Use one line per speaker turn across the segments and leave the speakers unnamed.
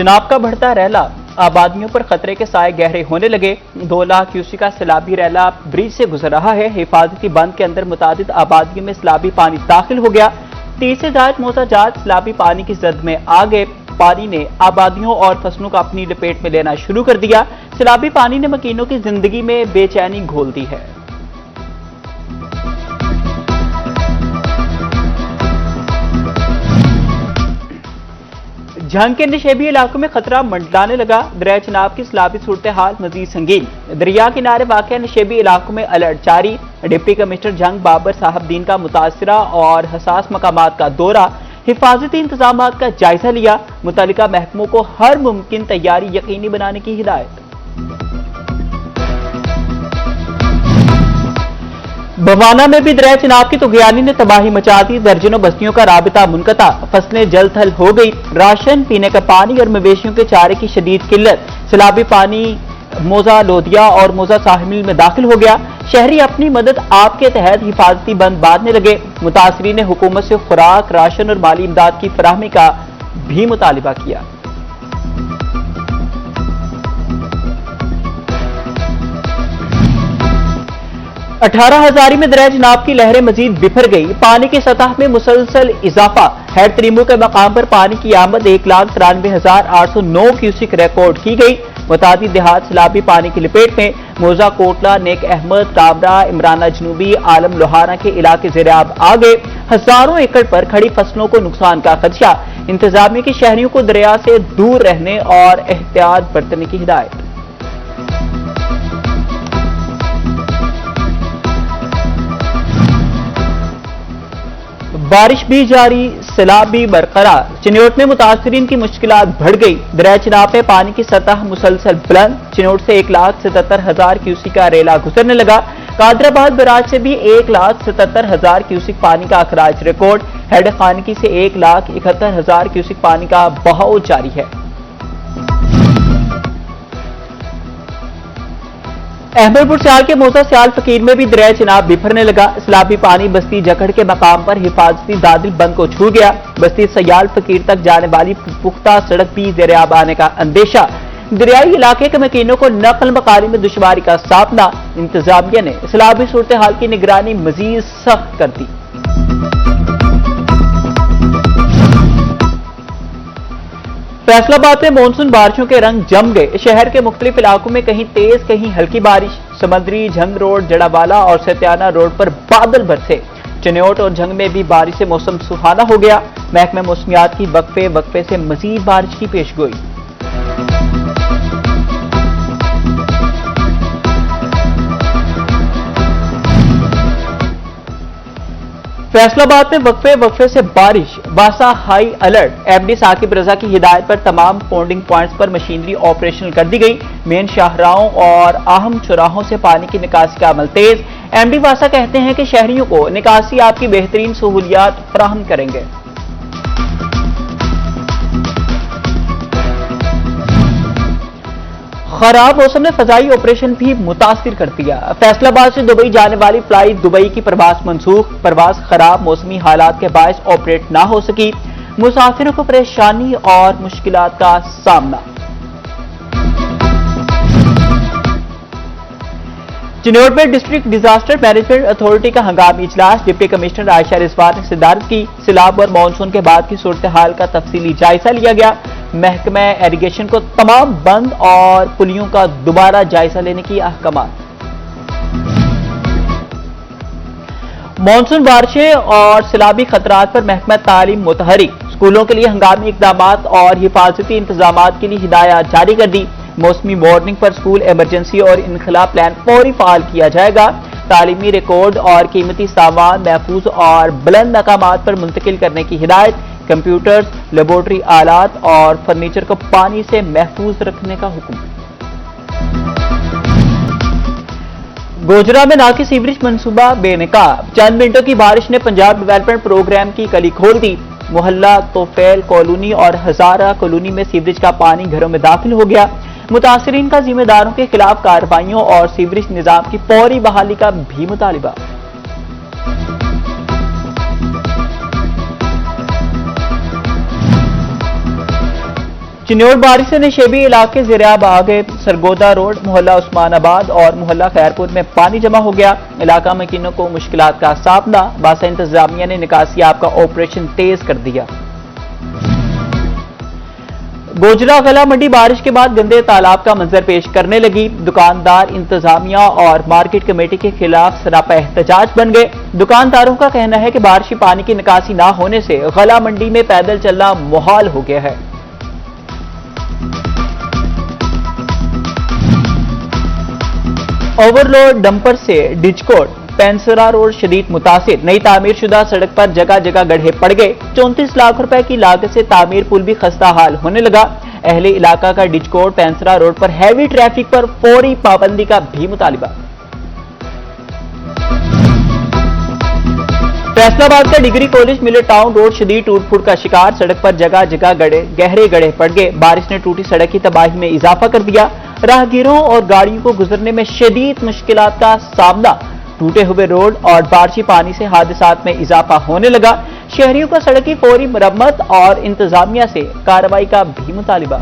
चुनाव का बढ़ता रैला, आबादियों पर खतरे के साए गहरे होने लगे। 2 लाख क्यूसेक का सैलाबी रैला ब्रिज से गुजर रहा है। हिफाजती बंद के अंदर मुतादिद आबादियों में सैलाबी पानी दाखिल हो गया। 30 से ज्यादा मोहताजात सैलाबी पानी की जद में आ गए। पानी ने आबादियों और फसलों को अपनी लपेट में लेना शुरू कर दिया। सैलाबी पानी ने मकीनों की जिंदगी में बेचैनी घोल दी है। झंग के नशेबी इलाकों में खतरा मंडलाने लगा। दरिया चनाब की सैलाबी सूरत हाल मजीद संगीन। दरिया किनारे वाक़या नशेबी इलाकों में अलर्ट जारी। डिप्टी कमिश्नर जंग बाबर साहबदीन का मुतासिरा और हसास मकामात का दौरा, हिफाजती इंतजामात का जायजा लिया। मुतल्लिका महकमों को हर मुमकिन तैयारी यकीनी बनाने की हिदायत। बवाना में भी दरिया चनाब की तुगयानी ने तबाही मचा दी। दर्जनों बस्तियों का राबिता मुनक़ता, फसलें जल थल हो गई। राशन, पीने का पानी और मवेशियों के चारे की शदीद किल्लत। सैलाबी पानी मोजा लोदिया और मोजा साहिल में दाखिल हो गया। शहरी अपनी मदद आप के तहत हिफाजती बंद बांधने लगे। मुतासरीन ने हुकूमत से खुराक, राशन और माली इमदाद की फराहमी का भी मुतालिबा किया। 18,000 में दरिया चनाब की लहरें मजीद बिफर गई। पानी की सतह में मुसलसल इजाफा। हैर तरीमू के मकाम पर पानी की आमद 1,93,809 क्यूसेक रिकॉर्ड की गई। मुतादी देहात सैलाबी पानी की लपेट में। मोजा, कोटला, नेक अहमद, कामरा, इमराना जनूबी, आलम लोहारा के इलाके ज़ेराब आ गए। हजारों एकड़ पर खड़ी फसलों को नुकसान का खदशा। इंतजामिया की शहरियों को दरिया से दूर रहने और एहतियात बरतने की हिदायत। बारिश भी जारी, सैलाब भी बरकरार। चिन्योट में मुतासरीन की मुश्किलात बढ़ गई। दरिया चनाब में पानी की सतह मुसलसल बुलंद। चिन्योट से 1,77,000 क्यूसेक का रेला गुजरने लगा। कादराबाद बराज से भी 1,77,000 क्यूसेक पानी का अखराज रिकॉर्ड। हेड खानगी से 1,71,000 क्यूसेक पानी का बहाव जारी है। अहमदपुर सियाल के मोजा सियाल फकीर में भी दरिया चनाब बिफरने लगा। सैलाबी पानी बस्ती जकड़ के मकाम पर हिफाजती दादिल बंद को छू गया। बस्ती सियाल फकीर तक जाने वाली पुख्ता सड़क भी ज़ेरे-आब आने का अंदेशा। दरियाई इलाके के मकीनों को नकल मकानी में दुश्वारी का सामना। इंतजामिया ने सैलाबी सूरत हाल की निगरानी मजीद सख्त कर दी। फैसलाबाद में मानसून बारिशों के रंग जम गए। शहर के मुख्तलिफ इलाकों में कहीं तेज कहीं हल्की बारिश। समंदरी, झंग रोड, जड़ावाला और सत्याना रोड पर बादल बरसे। चिन्योट और झंग में भी बारिश से मौसम सुहाना हो गया। महकमे मौसमियात की वक्फे वक्फे से मजीद बारिश की पेशगोई। फैसलाबाद में वक्फे वक्फे से बारिश, वासा हाई अलर्ट। एमडी साकिब रजा की हिदायत पर तमाम पॉन्डिंग पॉइंट्स पर मशीनरी ऑपरेशनल कर दी गई। मेन शाहराहों और अहम चौराहों से पानी की निकासी का अमल तेज। एमडी वासा कहते हैं कि शहरियों को निकासी आपकी बेहतरीन सहूलियात फराहम करेंगे। खराब मौसम ने फजाई ऑपरेशन भी मुतासिर कर दिया। फैसलाबाद से दुबई जाने वाली फ्लाइट दुबई की प्रवास मंसूख। प्रवास खराब मौसमी हालात के बायस ऑपरेट ना हो सकी। मुसाफिरों को परेशानी और मुश्किलात का सामना। चिन्योट में डिस्ट्रिक्ट डिजास्टर मैनेजमेंट अथॉरिटी का हंगामी इजलास। डिप्टी कमिश्नर आयशा रिजवान ने सदारत की। सैलाब और मानसून के बाद की सूरत हाल का तफसीली जायजा लिया गया। महकमा इरिगेशन को तमाम बंद और पुलियों का दोबारा जायजा लेने की अहकामात। मानसून बारिशें और सैलाबी खतरात पर महकमा तालीम मुतहरिक। स्कूलों के लिए हंगामी इकदामात और हिफाजती इंतजामात के लिए हिदायत जारी कर दी। मौसमी वार्निंग पर स्कूल इमरजेंसी और इनखला प्लान फौरी फाल किया जाएगा। तालीमी रिकॉर्ड और कीमती सामान महफूज और बुलंद मकामात पर मुंतकिल करने की हिदायत। कंप्यूटर्स, लेबोरेटरी आलात और फर्नीचर को पानी से महफूज रखने का हुक्म। गोजरा में नाकी सीवरेज मंसूबा बेनकाब। चंद मिनटों की बारिश ने पंजाब डेवलपमेंट प्रोग्राम की कली खोल दी। मोहल्ला तोफेल कॉलोनी और हजारा कॉलोनी में सीवरेज का पानी घरों में दाखिल हो गया। मुतासरीन का जिम्मेदारों के खिलाफ कार्रवाइयों और सीवरेज निजाम की फौरी बहाली का भी मुतालिबा। चिन्नौर बारिश से नशेबी इलाके ज़ेर-आब आ गए। सरगोदा रोड, मोहल्ला उस्मानाबाद और मोहल्ला खैरपुर में पानी जमा हो गया। इलाका मकीनों को मुश्किलात का सामना। बासा इंतजामिया ने निकासियाब का ऑपरेशन तेज कर दिया। गोजरा गला मंडी बारिश के बाद गंदे तालाब का मंजर पेश करने लगी। दुकानदार इंतजामिया और मार्केट कमेटी के खिलाफ सरापा एहतजाज बन गए। दुकानदारों का कहना है कि बारिशी पानी की निकासी ना होने से गला मंडी में पैदल चलना मुहाल हो गया है। ओवरलोड डंपर से डिजकोट पेंसरा रोड शदीद मुतासिर। नई तामीर शुदा सड़क पर जगह जगह गड्ढे पड़ गए। 34 लाख रुपए की लागत से तामीर पुल भी खस्ता हाल होने लगा। अहले इलाका का डिजकोट पेंसरा रोड पर हैवी ट्रैफिक पर फौरी पाबंदी का भी मुतालिबा। फैसलाबाद का degree college Miller town road शदीद टूट फूट का शिकार। सड़क पर जगह जगह गहरे गड्ढे पड़ गए। बारिश ने टूटी सड़क की तबाही में इजाफा कर दिया। राहगीरों और गाड़ियों को गुजरने में शदीद मुश्किलात का सामना। टूटे हुए रोड और बारिशी पानी से हादसात में इजाफा होने लगा। शहरियों का सड़क की फौरी मरम्मत और इंतजामिया से कार्रवाई का भी मुतालिबा।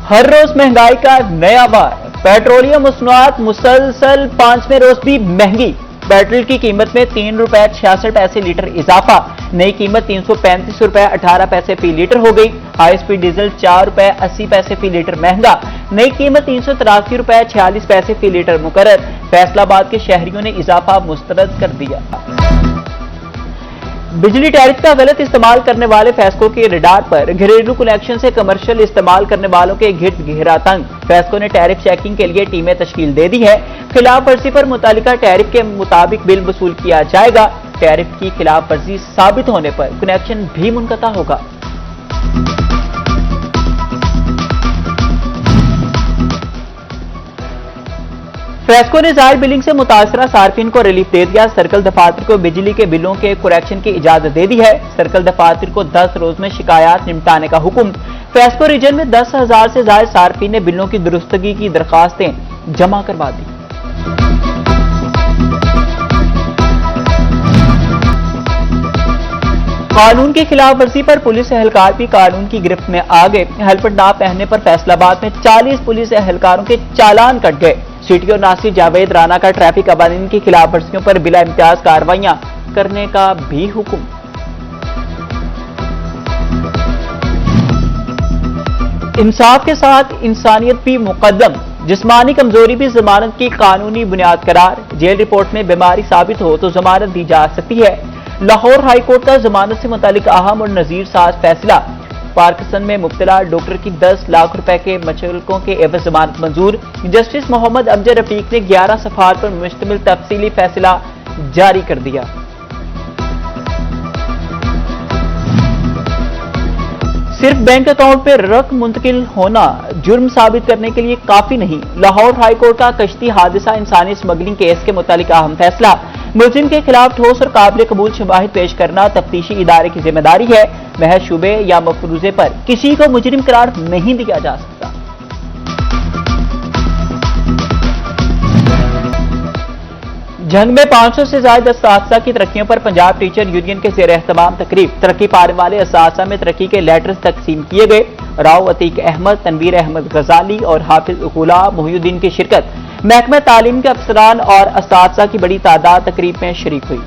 हर रोज महंगाई का नया वार। पेट्रोलियम मसनूआत मुसलसल 5वें रोज भी महंगी। पेट्रोल की कीमत में ₹3.66 लीटर इजाफा। नई कीमत ₹335.18 फी लीटर हो गई। हाई स्पीड डीजल ₹4.80 फी लीटर महंगा। नई कीमत ₹383.46 फी लीटर मुकर्रर। फैसलाबाद के शहरियों ने इजाफा मुस्तरद कर दिया। बिजली टैरिफ का गलत इस्तेमाल करने वाले फैस्को के रडार पर घरेलू कनेक्शन से कमर्शियल इस्तेमाल करने वालों के गिर्द घेरा तंग। फैस्को ने टैरिफ चेकिंग के लिए टीमें तश्कील दे दी है। खिलाफ वर्जी पर मुतालिका टैरिफ के मुताबिक बिल वसूल किया जाएगा। टैरिफ की खिलाफ वर्जी साबित होने पर कनेक्शन भी मुनक़ता होगा। फैस्को ने ज़ाहिर बिलिंग से मुतासरा सार्फिन को रिलीफ दे दिया। सर्कल दफातर को बिजली के बिलों के करेक्शन की इजाजत दे दी है। सर्कल दफातर को 10 रोज में शिकायत निपटाने का हुक्म। फैस्को रीजन में 10,000 से ज्यादा सार्फिन ने बिलों की दुरुस्तगी की दरखास्तें जमा करवा दी। कानून की खिलाफ वर्जी पर पुलिस एहलकार भी कानून की गिरफ्त में आ गए। हेलमेट ना पहनने पर फैसलाबाद में 40 पुलिस एहलकारों के चालान कट गए। सीटीओ नासिर जावेद राना का ट्रैफिक कवानीन की खिलाफ वर्जियों पर बिला इम्तियाज कार्रवाइयां करने का भी हुक्म। इंसाफ के साथ इंसानियत भी मुकद्दम। जिस्मानी कमजोरी भी जमानत की कानूनी बुनियाद करार। जेल रिपोर्ट में बीमारी साबित हो तो जमानत दी जा सकती है। लाहौर हाई कोर्ट का जमानत से मुतालिक अहम और नजीर साज फैसला। पार्किंसन में मुब्तला डॉक्टर की 10 लाख रुपए के मचलकों के एवज जमानत मंजूर। जस्टिस मोहम्मद अमजद रफीक ने 11 सफात पर मुश्तमिल तफसीली फैसला जारी कर दिया। सिर्फ बैंक अकाउंट में रकम मुंतकिल होना जुर्म साबित करने के लिए काफी नहीं। लाहौर हाई कोर्ट का कश्ती हादसा इंसानी स्मगलिंग केस के मुतालिक अहम फैसला। मुलजिम के खिलाफ ठोस और काबिल कबूल शवाहिद पेश करना तफ्तीशी इदारे की जिम्मेदारी है। महज शुबे या मफरूजे पर किसी को मुजरिम करार नहीं दिया जा सकता। जंग में 500 से ज्यादा असातिज़ा की तरक्कियों पर पंजाब टीचर यूनियन के ज़ेर एहतमाम तकरीब। तरक्की पाने वाले असातिज़ा में तरक्की के लेटर्स तकसीम किए गए। राव अतीक अहमद, तनवीर अहमद गजाली और हाफिज गुलाम मोहिउद्दीन की शिरकत। महकमा तालीम के अफसरान और असातिज़ा की बड़ी तादाद तकरीब में शरीक हुई।